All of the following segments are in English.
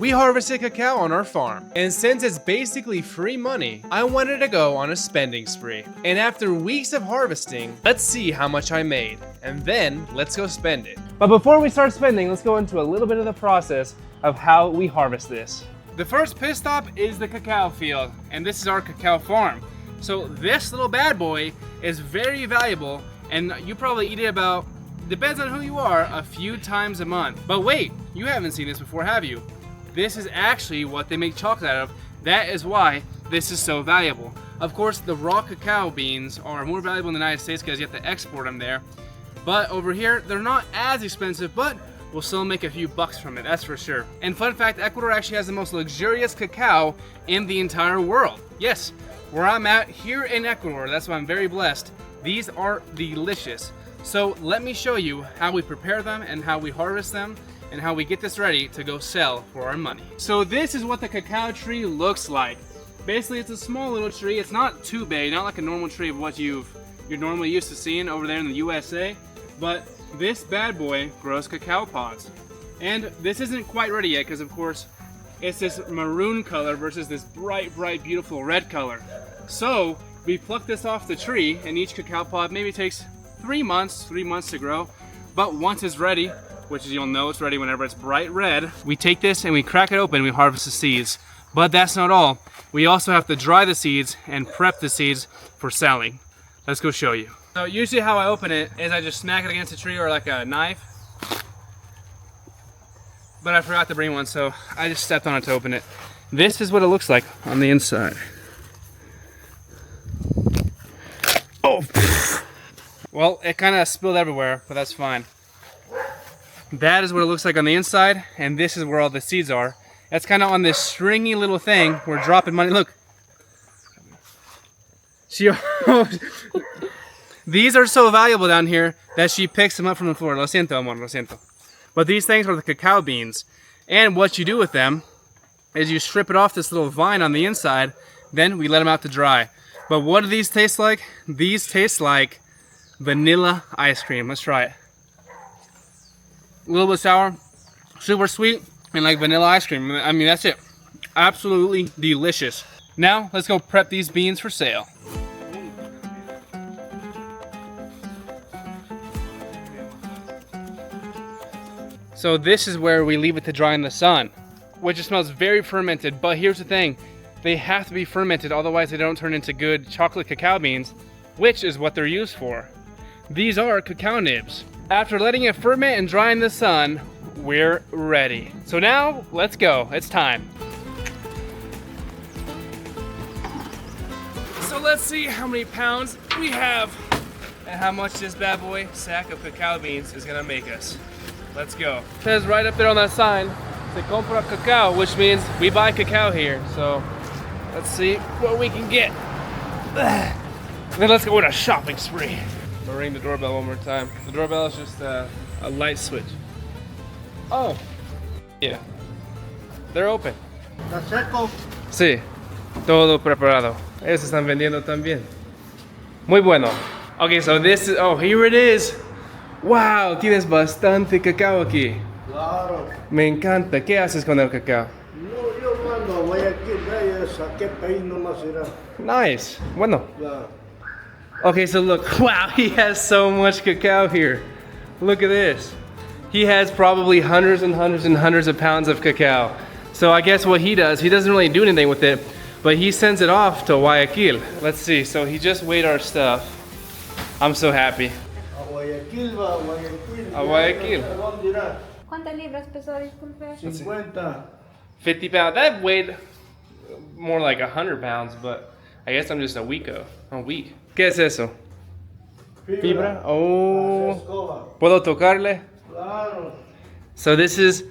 We harvested cacao on our farm, and since it's basically free money, I wanted to go on a spending spree. And after weeks of harvesting, let's see how much I made, and then let's go spend it. But before we start spending, let's go into a little bit of the process of how we harvest this. The first pit stop is the cacao field, and this is our cacao farm. So this little bad boy is very valuable, and you probably eat it about, depends on who you are, a few times a month. But wait, you haven't seen this before, have you? This is actually what they make chocolate out of. That is why this is so valuable. Of course, the raw cacao beans are more valuable in the United States because you have to export them there. But over here, they're not as expensive, but we'll still make a few bucks from it, that's for sure. And fun fact, Ecuador actually has the most luxurious cacao in the entire world. Yes, where I'm at here in Ecuador, that's why I'm very blessed. These are delicious. So let me show you how we prepare them and how we harvest them and how we get this ready to go sell for our money. So this is what the cacao tree looks like. Basically, it's a small little tree. It's not too big, not like a normal tree of what you're normally used to seeing over there in the USA. But this bad boy grows cacao pods. And this isn't quite ready yet because, of course, it's this maroon color versus this bright, beautiful red color. So we pluck this off the tree, and each cacao pod maybe takes 3 months to grow. But once it's ready, which is, you'll know it's ready whenever it's bright red, we take this and we crack it open and we harvest the seeds. But that's not all. We also have to dry the seeds and prep the seeds for selling. Let's go show you. So usually how I open it is I just smack it against a tree or like a knife. But I forgot to bring one, so I just stepped on it to open it. This is what it looks like on the inside. Oh! Well, it kind of spilled everywhere, but that's fine. That is what it looks like on the inside, and this is where all the seeds are. That's kind of on this stringy little thing. We're dropping money. Look. These are so valuable down here that she picks them up from the floor. Lo siento, amor, lo siento. But these things are the cacao beans. And what you do with them is you strip it off this little vine on the inside, then we let them out to dry. But what do these taste like? These taste like vanilla ice cream. Let's try it. A little bit sour, super sweet, and like vanilla ice cream. I mean, that's it. Absolutely delicious. Now, let's go prep these beans for sale. So this is where we leave it to dry in the sun, which it smells very fermented, but here's the thing. They have to be fermented, otherwise they don't turn into good chocolate cacao beans, which is what they're used for. These are cacao nibs. After letting it ferment and dry in the sun, we're ready. So now, let's go. It's time. So let's see how many pounds we have and how much this bad boy sack of cacao beans is gonna make us. Let's go. It says right up there on that sign, se compra cacao, which means we buy cacao here. So let's see what we can get. Then let's go on a shopping spree. I'll ring the doorbell one more time. The doorbell is just a light switch. Oh, yeah. They're open. ¿Está seco? Sí, todo preparado. Ellos están vendiendo también. Muy bueno. Okay, so this is, oh, here it is. Wow, tienes bastante cacao aquí. Claro. Me encanta. ¿Qué haces con el cacao? No, yo mando a Guayaquil, de ahí saqué país nomás irá. Nice. Bueno. Claro. Okay, so look, wow, he has so much cacao here. Look at this. He has probably hundreds and hundreds and hundreds of pounds of cacao. So I guess what he does, he doesn't really do anything with it, but he sends it off to Guayaquil. Let's see, so he just weighed our stuff. I'm so happy. A Guayaquil va, a Guayaquil. A Guayaquil. ¿A dónde irá? ¿Cuántas libras pesó, disculpe? 50. 50 pounds, that weighed more like 100 pounds, but I guess I'm just a weak. ¿Qué es eso? Fibra? Oh. Escoba. ¿Puedo tocarle? Claro. So this is,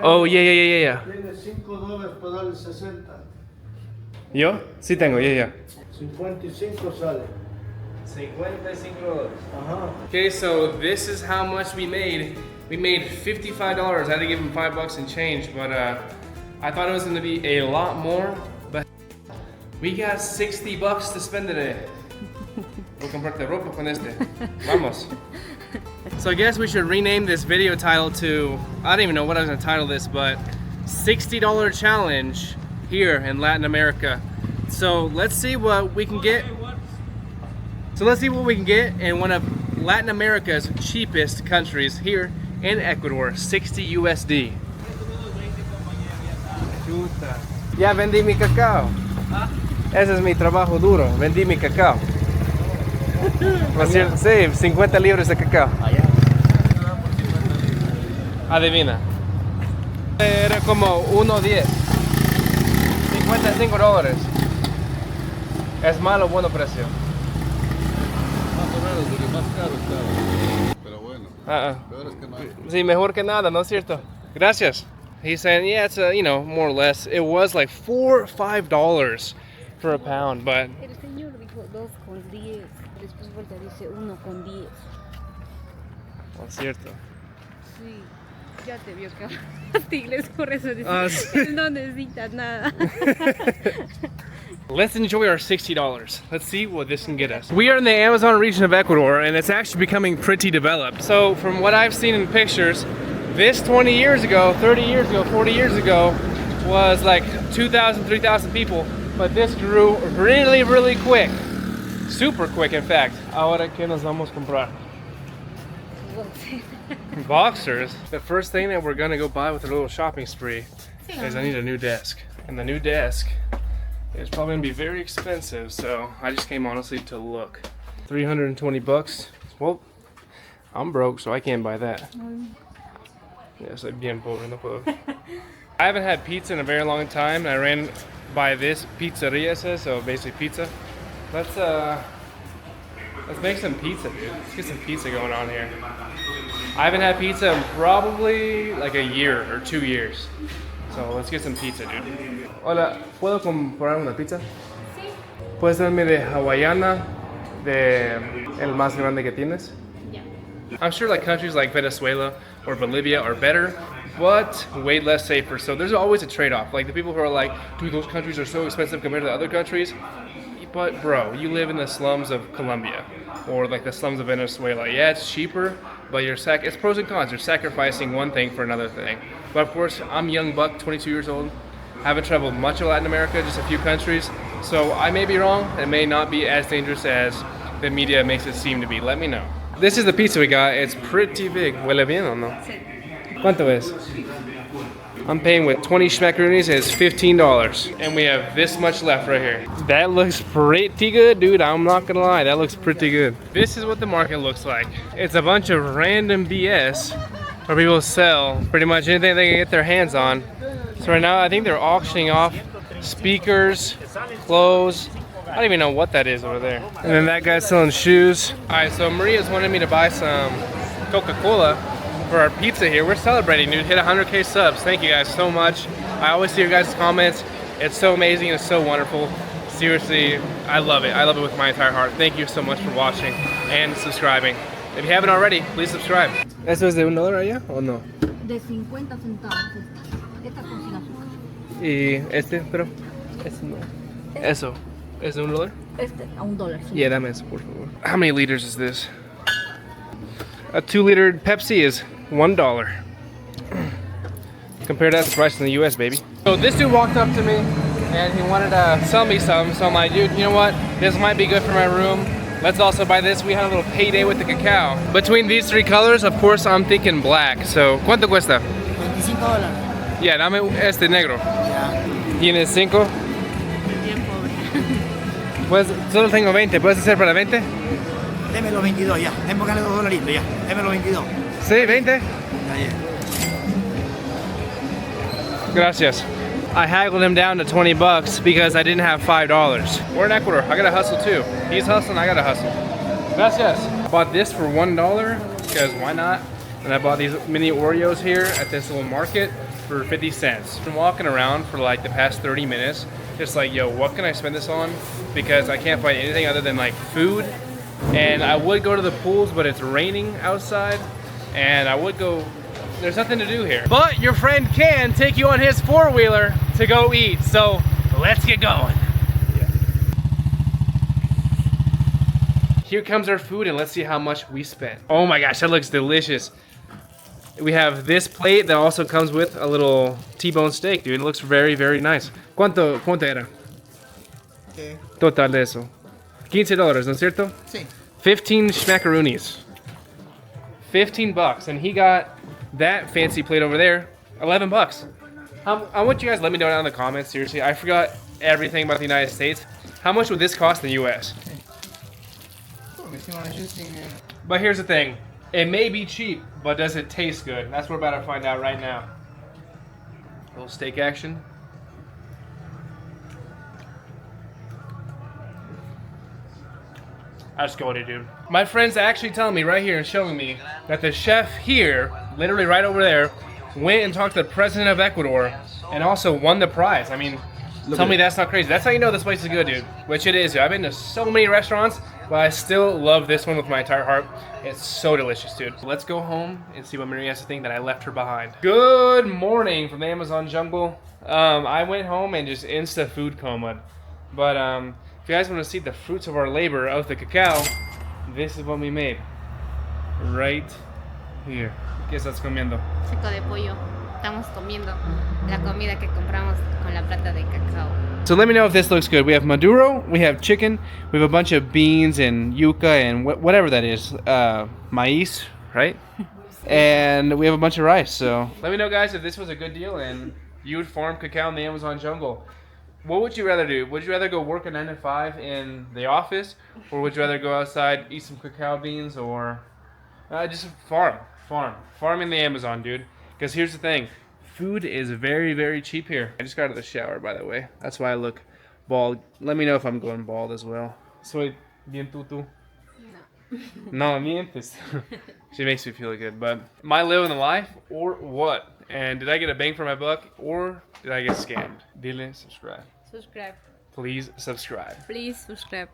oh, yeah. Tiene $5 para darle 60. ¿Yo? Sí tengo, yeah. 55 sale. $55. Ajá. Okay, so this is how much we made. We made $55. I had to give him $5 and change, but I thought it was gonna be a lot more, but we got $60 to spend today. Voy a comprarte ropa con este. Vamos. So I guess we should rename this video title to, I don't even know what I was gonna title this, but $60 challenge here in Latin America. So let's see what we can get. In one of Latin America's cheapest countries here in Ecuador, 60 USD. Chuta. Ya vendí mi cacao. Ese es mi trabajo duro, vendí mi cacao. Sí, 50 libras de cacao. Adivina. Era como 1.10. $55. Es malo, bueno precio. Más o menos, porque más caro estaba. Pero bueno, peor es que no hay. Sí, mejor que nada, ¿no es cierto? Gracias. He's saying, yeah, it's you know, more or less. It was like $4 or $5 for a pound, but El señor dijo 2,10. Después vuelta dice 1,10. no es cierto. Sí, ya te vio castiles, por eso dice, sí. no necesitas nada. Let's enjoy our $60. Let's see what this can get us. We are in the Amazon region of Ecuador, and it's actually becoming pretty developed. So from what I've seen in pictures, this 20 years ago, 30 years ago, 40 years ago was like 2,000, 3,000 people, but this grew really, really quick. Super quick, in fact. Ahora, ¿qué nos vamos a comprar? Boxers. The first thing that we're gonna go buy with a little shopping spree is I need a new desk. And the new desk is probably gonna be very expensive, so I just came honestly to look. 320 bucks. Well, I'm broke, so I can't buy that. Yeah, soy bien pobre, no puedo. I haven't had pizza in a very long time. I ran by this pizzeria, so basically pizza. Let's make some pizza, dude. Let's get some pizza going on here. I haven't had pizza in probably like a year or 2 years. So let's get some pizza, dude. Hola, ¿puedo comprar una pizza? Sí. ¿Puedes darme de hawaiana, de el más grande que tienes? Yeah. I'm sure like countries like Venezuela or Bolivia are better, but way less safer. So there's always a trade-off. Like the people who are like, dude, those countries are so expensive compared to other countries. But bro, you live in the slums of Colombia or like the slums of Venezuela. Yeah, it's cheaper, but it's pros and cons. You're sacrificing one thing for another thing. But of course, I'm young buck, 22 years old. Haven't traveled much of Latin America, just a few countries. So I may be wrong. It may not be as dangerous as the media makes it seem to be. Let me know. This is the pizza we got. It's pretty big. ¿Huele bien o no? Sí. ¿Cuánto es? I'm paying with 20 schmackaroonies, it's $15. And we have this much left right here. That looks pretty good, dude. I'm not gonna lie, that looks pretty good. This is what the market looks like. It's a bunch of random BS where people sell pretty much anything they can get their hands on. So right now, I think they're auctioning off speakers, clothes. I don't even know what that is over there. And then that guy's selling shoes. All right, so Maria's wanted me to buy some Coca-Cola for our pizza here. We're celebrating, dude. Hit 100K subs. Thank you guys so much. I always see your guys' comments. It's so amazing. It's so wonderful. Seriously, I love it. I love it with my entire heart. Thank you so much for watching and subscribing. If you haven't already, please subscribe. ¿Eso es de $1 allá o no? De 50 centavos esta con sin azúcar. Y este, pero este no. Eso, ¿es de $1? Este a $1. Sí. Yeah, dame eso, por favor. How many liters is this? A 2-liter Pepsi is $1. Compare that to the price in the US, baby. So this dude walked up to me and he wanted to sell me some. So I'm like, dude, you know what? This might be good for my room. Let's also buy this. We had a little payday with the cacao. Between these three colors, of course, I'm thinking black. So, ¿cuánto cuesta? $25. Yeah, dame este negro. Ya. ¿Tienes 5? Bien pobre. Pues solo tengo 20. ¿Puedes hacer para 20? Deme los 22 ya. Démosle $2 ya. Deme los 22. Sí, 20. Ya, ya. Gracias. I haggled him down to 20 bucks because I didn't have $5. We're in Ecuador. I gotta hustle too. He's hustling, I gotta hustle. Gracias. Bought this for $1 because why not? And I bought these mini Oreos here at this little market for 50 cents. Been walking around for like the past 30 minutes, just like, yo, what can I spend this on? Because I can't find anything other than like food. And I would go to the pools, but it's raining outside. And I would go, there's nothing to do here. But your friend can take you on his four-wheeler to go eat. So let's get going. Yeah. Here comes our food and let's see how much we spent. Oh my gosh, that looks delicious. We have this plate that also comes with a little T-bone steak, dude. It looks very, very nice. ¿Cuánto era? ¿Qué? Total de eso. $15, ¿no es cierto? Sí. 15 schmackaroonies. $15, and he got that fancy plate over there, $11. I want you guys to let me know down in the comments, seriously. I forgot everything about the United States. How much would this cost in the US? But here's the thing. It may be cheap, but does it taste good? That's what we're about to find out right now. A little steak action. That's goated, dude. My friend's actually telling me right here and showing me that the chef here, literally right over there, went and talked to the president of Ecuador and also won the prize. I mean, tell me that's not crazy. That's how you know this place is good, dude. Which it is, dude. I've been to so many restaurants, but I still love this one with my entire heart. It's so delicious, dude. Let's go home and see what Maria has to think that I left her behind. Good morning from the Amazon jungle. I went home and just insta food coma. But if you guys want to see the fruits of our labor of the cacao, this is what we made. Right here. ¿Qué estás comiendo? Seco de pollo. Estamos comiendo la comida que compramos con la plata de cacao. So let me know if this looks good. We have maduro, we have chicken, we have a bunch of beans and yuca and whatever that is. Maíz, right? And we have a bunch of rice. So let me know, guys, if this was a good deal and you would farm cacao in the Amazon jungle. What would you rather do? Would you rather go work a 9 to 5 in the office, or would you rather go outside, eat some cacao beans, or just farm in the Amazon, dude? Because here's the thing, food is very, very cheap here. I just got out of the shower, by the way. That's why I look bald. Let me know if I'm going bald as well. Soy bien tutu. No, mientes. She makes me feel good, but am I living the life or what? And did I get a bang for my buck or did I get scammed? Dile subscribe. Subscribe. Please subscribe. Please subscribe.